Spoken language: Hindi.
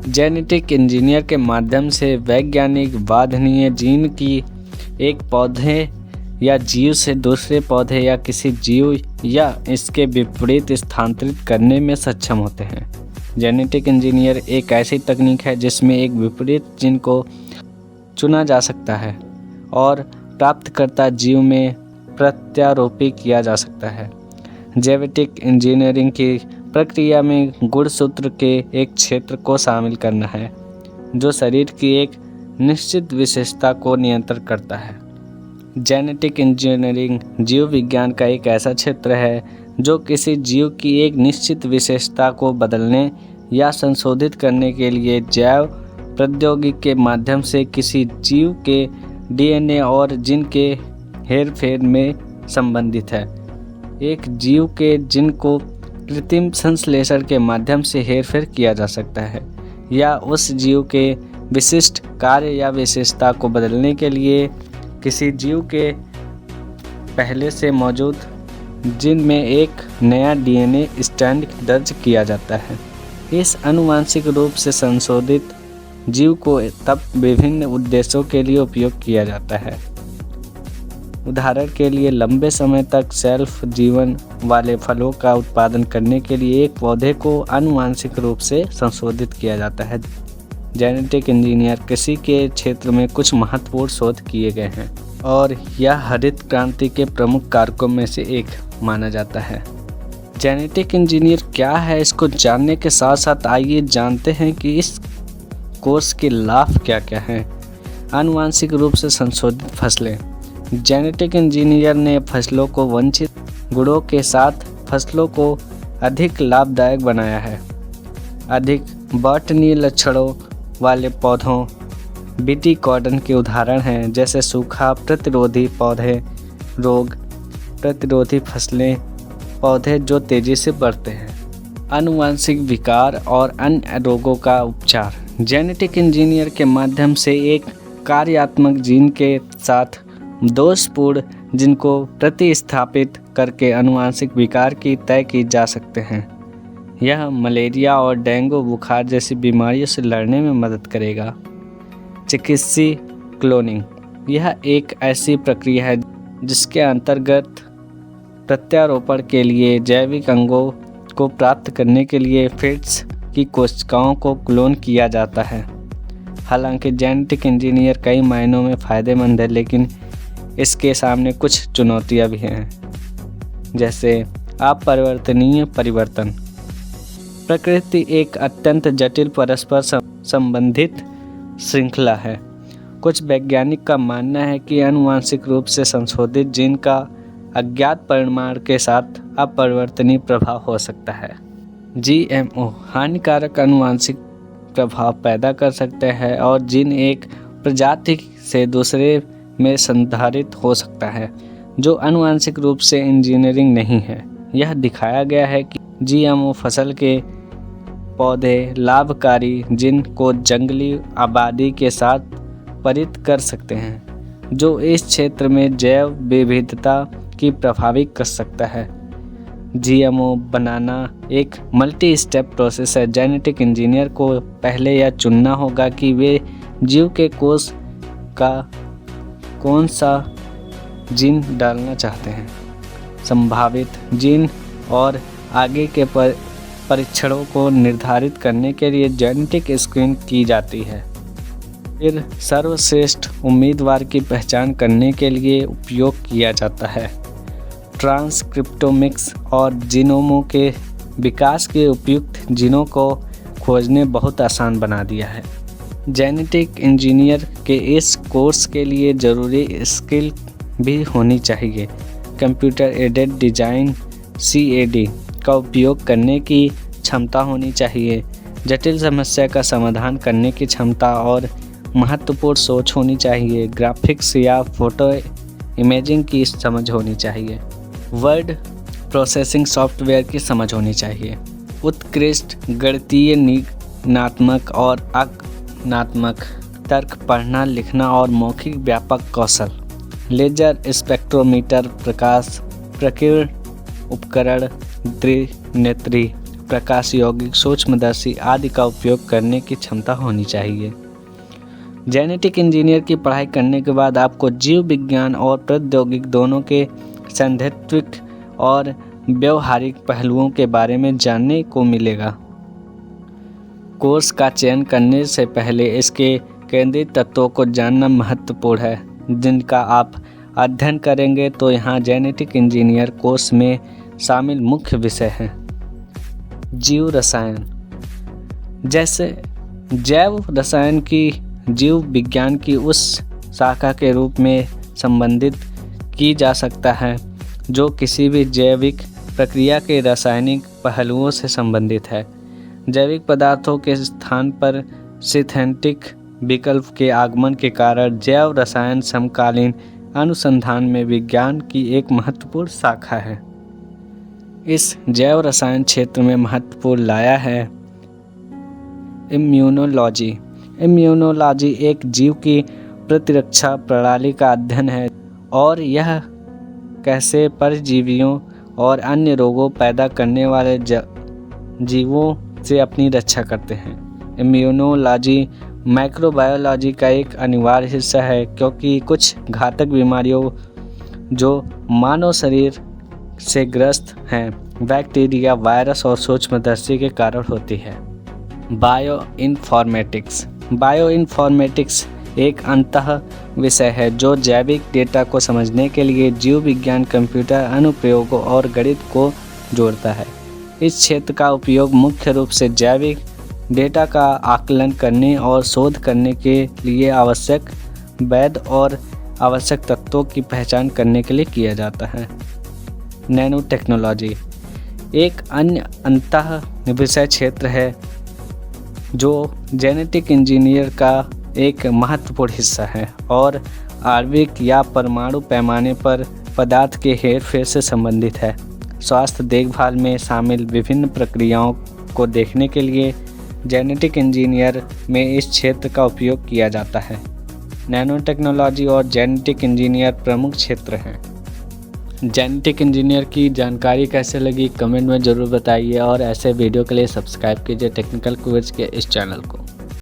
जेनेटिक इंजीनियर के माध्यम से वैज्ञानिक वांछनीय जीन की एक पौधे या जीव से दूसरे पौधे या किसी जीव या इसके विपरीत स्थानांतरित करने में सक्षम होते हैं। जेनेटिक इंजीनियर एक ऐसी तकनीक है जिसमें एक विपरीत जीन को चुना जा सकता है और प्राप्तकर्ता जीव में प्रत्यारोपित किया जा सकता है। जेनेटिक इंजीनियरिंग की प्रक्रिया में गुणसूत्र के एक क्षेत्र को शामिल करना है जो शरीर की एक निश्चित विशेषता को नियंत्रित करता है। जेनेटिक इंजीनियरिंग जीव विज्ञान का एक ऐसा क्षेत्र है जो किसी जीव की एक निश्चित विशेषता को बदलने या संशोधित करने के लिए जैव प्रौद्योगिकी के माध्यम से किसी जीव के डीएनए और जीन के हेरफेर में संबंधित है। एक जीव के जीन को कृत्रिम संश्लेषण के माध्यम से हेरफेर किया जा सकता है या उस जीव के विशिष्ट कार्य या विशेषता को बदलने के लिए किसी जीव के पहले से मौजूद जीन में एक नया डीएनए स्ट्रैंड दर्ज किया जाता है। इस आनुवंशिक रूप से संशोधित जीव को तब विभिन्न उद्देश्यों के लिए उपयोग किया जाता है। उदाहरण के लिए लंबे समय तक शेल्फ जीवन वाले फलों का उत्पादन करने के लिए एक पौधे को आनुवंशिक रूप से संशोधित किया जाता है। जेनेटिक इंजीनियर कृषि के क्षेत्र में कुछ महत्वपूर्ण शोध किए गए हैं और यह हरित क्रांति के प्रमुख कारकों में से एक माना जाता है। जेनेटिक इंजीनियर क्या है, इसको जानने के साथ साथ आइए जानते हैं कि इस कोर्स के लाभ क्या क्या हैं। आनुवंशिक रूप से संशोधित फसलें। जेनेटिक इंजीनियर ने फसलों को वांछित गुणों के साथ फसलों को अधिक लाभदायक बनाया है। अधिक बॉटनी लक्षणों वाले पौधों बीटी कॉर्डन के उदाहरण हैं जैसे सूखा प्रतिरोधी पौधे, रोग प्रतिरोधी फसलें, पौधे जो तेजी से बढ़ते हैं। आनुवंशिक विकार और अन्य रोगों का उपचार। जेनेटिक इंजीनियर के माध्यम से एक कार्यात्मक जीन के साथ दोषपूर्ण जीन को प्रतिस्थापित करके आनुवंशिक विकार की तय की जा सकते हैं। यह मलेरिया और डेंगू बुखार जैसी बीमारियों से लड़ने में मदद करेगा। चिकित्सीय क्लोनिंग। यह एक ऐसी प्रक्रिया है जिसके अंतर्गत प्रत्यारोपण के लिए जैविक अंगों को प्राप्त करने के लिए फीट्स की कोशिकाओं को क्लोन किया जाता है। हालांकि जेनेटिक इंजीनियर कई मायनों में फ़ायदेमंद है, लेकिन इसके सामने कुछ चुनौतियां भी हैं, जैसे अपरिवर्तनीय परिवर्तन। प्रकृति एक अत्यंत जटिल परस्पर संबंधित श्रृंखला है। कुछ वैज्ञानिक का मानना है कि आनुवंशिक रूप से संशोधित जीन का अज्ञात परिमाण के साथ अपरिवर्तनीय प्रभाव हो सकता है। जीएमओ हानिकारक आनुवंशिक प्रभाव पैदा कर सकते हैं और जीन एक प्रजाति से दूसरे में संधारित हो सकता है जो आनुवंशिक रूप से इंजीनियरिंग नहीं है। यह दिखाया गया है कि जीएमओ फसल के पौधे लाभकारी जीन को जंगली आबादी के साथ परित कर सकते हैं जो इस क्षेत्र में जैव विविधता की प्रभावित कर सकता है। जीएमओ बनाना एक मल्टी स्टेप प्रोसेस है। जेनेटिक इंजीनियर को पहले यह चुनना होगा कि वे जीव के कोष का कौन सा जीन डालना चाहते हैं। संभावित जीन और आगे के परीक्षणों को निर्धारित करने के लिए जेनेटिक स्क्रीन की जाती है। फिर सर्वश्रेष्ठ उम्मीदवार की पहचान करने के लिए उपयोग किया जाता है। ट्रांसक्रिप्टोमिक्स और जीनोमों के विकास के उपयुक्त जीनों को खोजने बहुत आसान बना दिया है। जेनेटिक इंजीनियर के इस कोर्स के लिए ज़रूरी स्किल भी होनी चाहिए। कंप्यूटर एडेड डिज़ाइन CAD का उपयोग करने की क्षमता होनी चाहिए। जटिल समस्या का समाधान करने की क्षमता और महत्वपूर्ण सोच होनी चाहिए। ग्राफिक्स या फोटो इमेजिंग की समझ होनी चाहिए। वर्ड प्रोसेसिंग सॉफ्टवेयर की समझ होनी चाहिए। उत्कृष्ट गणितीय निगमनात्मक और आंकड़ात्मक तर्क, पढ़ना लिखना और मौखिक व्यापक कौशल। लेजर स्पेक्ट्रोमीटर, प्रकाश प्रकीर्ण उपकरण, त्रिनेत्री प्रकाश यौगिक, सूक्ष्मदर्शी आदि का उपयोग करने की क्षमता होनी चाहिए। जेनेटिक इंजीनियर की पढ़ाई करने के बाद आपको जीव विज्ञान और प्रौद्योगिक दोनों के सैद्धांतिक और व्यवहारिक पहलुओं के बारे में जानने को मिलेगा। कोर्स का चयन करने से पहले इसके केंद्रीय तत्वों को जानना महत्वपूर्ण है, जिनका आप अध्ययन करेंगे। तो यहाँ जेनेटिक इंजीनियर कोर्स में शामिल मुख्य विषय हैं। जीव रसायन, जैसे जैव रसायन की जीव विज्ञान की उस शाखा के रूप में संबंधित की जा सकता है जो किसी भी जैविक प्रक्रिया के रासायनिक पहलुओं से संबंधित है। जैविक पदार्थों के स्थान पर सिंथेटिक विकल्प के आगमन के कारण जैव रसायन समकालीन अनुसंधान में विज्ञान की एक महत्वपूर्ण शाखा है। इस जैव रसायन क्षेत्र में महत्वपूर्ण लाया है इम्यूनोलॉजी। इम्यूनोलॉजी एक जीव की प्रतिरक्षा प्रणाली का अध्ययन है और यह कैसे परजीवियों और अन्य रोगों पैदा करने वाले जीवों से अपनी रक्षा करते हैं। इम्यूनोलॉजी माइक्रोबायोलॉजी का एक अनिवार्य हिस्सा है, क्योंकि कुछ घातक बीमारियों जो मानव शरीर से ग्रस्त हैं बैक्टीरिया, वायरस और सूक्ष्मदर्शी के कारण होती है। बायोइन्फॉर्मेटिक्स एक अंतः विषय है जो जैविक डेटा को समझने के लिए जीव विज्ञान, कंप्यूटर अनुप्रयोगों और गणित को जोड़ता है। इस क्षेत्र का उपयोग मुख्य रूप से जैविक डेटा का आकलन करने और शोध करने के लिए आवश्यक वैध और आवश्यक तत्वों की पहचान करने के लिए किया जाता है। नैनो टेक्नोलॉजी एक अन्य अंतः विषय क्षेत्र है जो जेनेटिक इंजीनियर का एक महत्वपूर्ण हिस्सा है और आणविक या परमाणु पैमाने पर पदार्थ के हेरफेर से संबंधित है। स्वास्थ्य देखभाल में शामिल विभिन्न प्रक्रियाओं को देखने के लिए जेनेटिक इंजीनियर में इस क्षेत्र का उपयोग किया जाता है। नैनो टेक्नोलॉजी और जेनेटिक इंजीनियर प्रमुख क्षेत्र हैं। जेनेटिक इंजीनियर की जानकारी कैसे लगी कमेंट में ज़रूर बताइए और ऐसे वीडियो के लिए सब्सक्राइब कीजिए टेक्निकल क्विज के इस चैनल को।